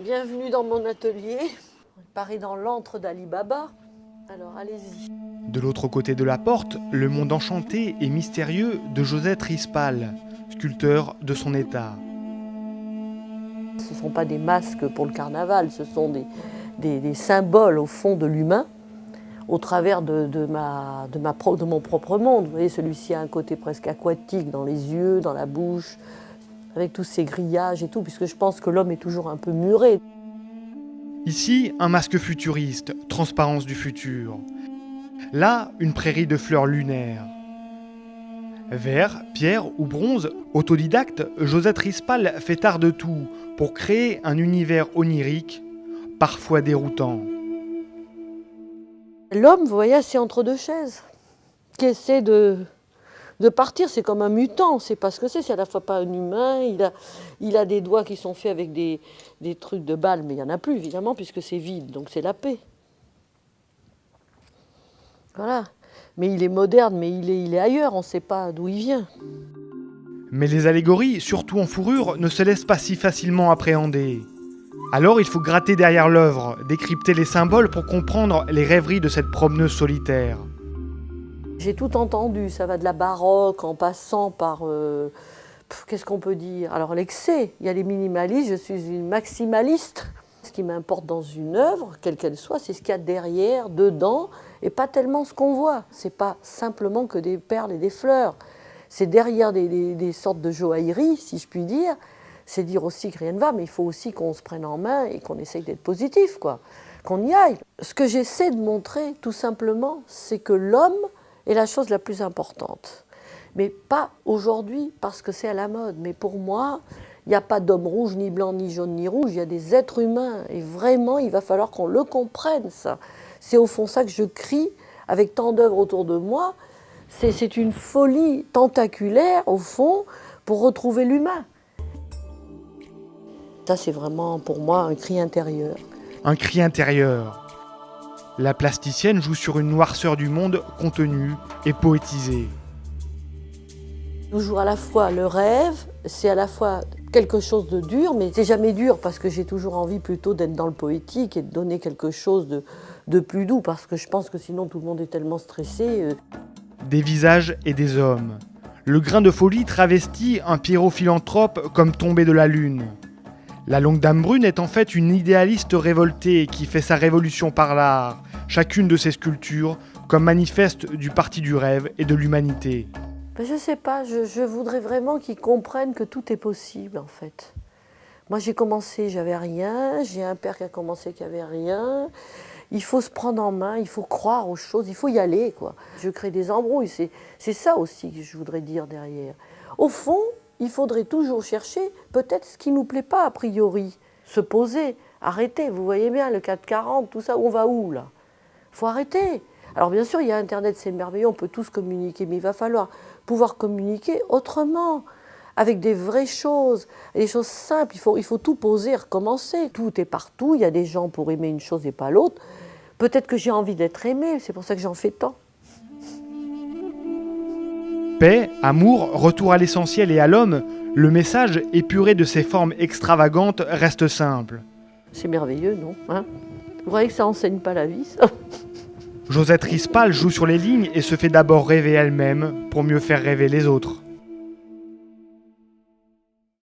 Bienvenue dans mon atelier. On paraît dans l'antre d'Ali Baba. Alors allez-y. De l'autre côté de la porte, le monde enchanté et mystérieux de Josette Rispal, sculpteur de son état. Ce ne sont pas des masques pour le carnaval, ce sont des symboles au fond de l'humain, au travers de mon propre monde. Vous voyez, celui-ci a un côté presque aquatique dans les yeux, dans la bouche, avec tous ces grillages et tout, puisque je pense que l'homme est toujours un peu muré. Ici, un masque futuriste, transparence du futur. Là, une prairie de fleurs lunaires. Verre, pierre ou bronze, autodidacte, Josette Rispal fait art de tout pour créer un univers onirique, parfois déroutant. L'homme, vous voyez, c'est entre deux chaises, qui essaie de partir. C'est comme un mutant, c'est pas ce que c'est à la fois pas un humain, il a des doigts qui sont faits avec des trucs de balles, mais il n'y en a plus évidemment, puisque c'est vide, donc c'est la paix. Voilà. Mais il est moderne, mais il est ailleurs, on ne sait pas d'où il vient. Mais les allégories, surtout en fourrure, ne se laissent pas si facilement appréhender. Alors il faut gratter derrière l'œuvre, décrypter les symboles pour comprendre les rêveries de cette promeneuse solitaire. J'ai tout entendu, ça va de la baroque en passant par... qu'est-ce qu'on peut dire? Alors l'excès, il y a les minimalistes, je suis une maximaliste. Ce qui m'importe dans une œuvre, quelle qu'elle soit, c'est ce qu'il y a derrière, dedans, et pas tellement ce qu'on voit. C'est pas simplement que des perles et des fleurs. C'est derrière des sortes de joailleries, si je puis dire. C'est dire aussi que rien ne va, mais il faut aussi qu'on se prenne en main et qu'on essaye d'être positif, quoi. Qu'on y aille. Ce que j'essaie de montrer, tout simplement, c'est que l'homme est la chose la plus importante. Mais pas aujourd'hui, parce que c'est à la mode. Mais pour moi, il n'y a pas d'homme rouge, ni blanc, ni jaune, ni rouge. Il y a des êtres humains. Et vraiment, il va falloir qu'on le comprenne, ça. C'est au fond ça que je crie, avec tant d'œuvres autour de moi. C'est une folie tentaculaire, au fond, pour retrouver l'humain. Ça, c'est vraiment, pour moi, un cri intérieur. Un cri intérieur. La plasticienne joue sur une noirceur du monde contenue et poétisée. Toujours à la fois le rêve, c'est à la fois quelque chose de dur, mais c'est jamais dur parce que j'ai toujours envie plutôt d'être dans le poétique et de donner quelque chose de plus doux, parce que je pense que sinon tout le monde est tellement stressé. Des visages et des hommes. Le grain de folie travestit un pyrophilanthrope comme tombé de la lune. La longue dame brune est en fait une idéaliste révoltée qui fait sa révolution par l'art, chacune de ses sculptures comme manifeste du parti du rêve et de l'humanité. Ben, je sais pas, je voudrais vraiment qu'ils comprennent que tout est possible en fait. Moi j'ai commencé, j'avais rien, j'ai un père qui a commencé qui avait rien. Il faut se prendre en main, il faut croire aux choses, il faut y aller, quoi. Je crée des embrouilles, c'est ça aussi que je voudrais dire derrière. Au fond, il faudrait toujours chercher peut-être ce qui ne nous plaît pas a priori. Se poser, arrêter, vous voyez bien, le 440, tout ça, on va où là? Il faut arrêter. Alors bien sûr, il y a Internet, c'est merveilleux, on peut tous communiquer, mais il va falloir pouvoir communiquer autrement, avec des vraies choses, des choses simples. Il faut tout poser, recommencer. Tout est partout, il y a des gens pour aimer une chose et pas l'autre. Peut-être que j'ai envie d'être aimée, c'est pour ça que j'en fais tant. Paix, amour, retour à l'essentiel et à l'homme, le message épuré de ses formes extravagantes reste simple. C'est merveilleux, non hein? Vous croyez que ça enseigne pas la vie, ça? Josette Rispal joue sur les lignes et se fait d'abord rêver elle-même pour mieux faire rêver les autres.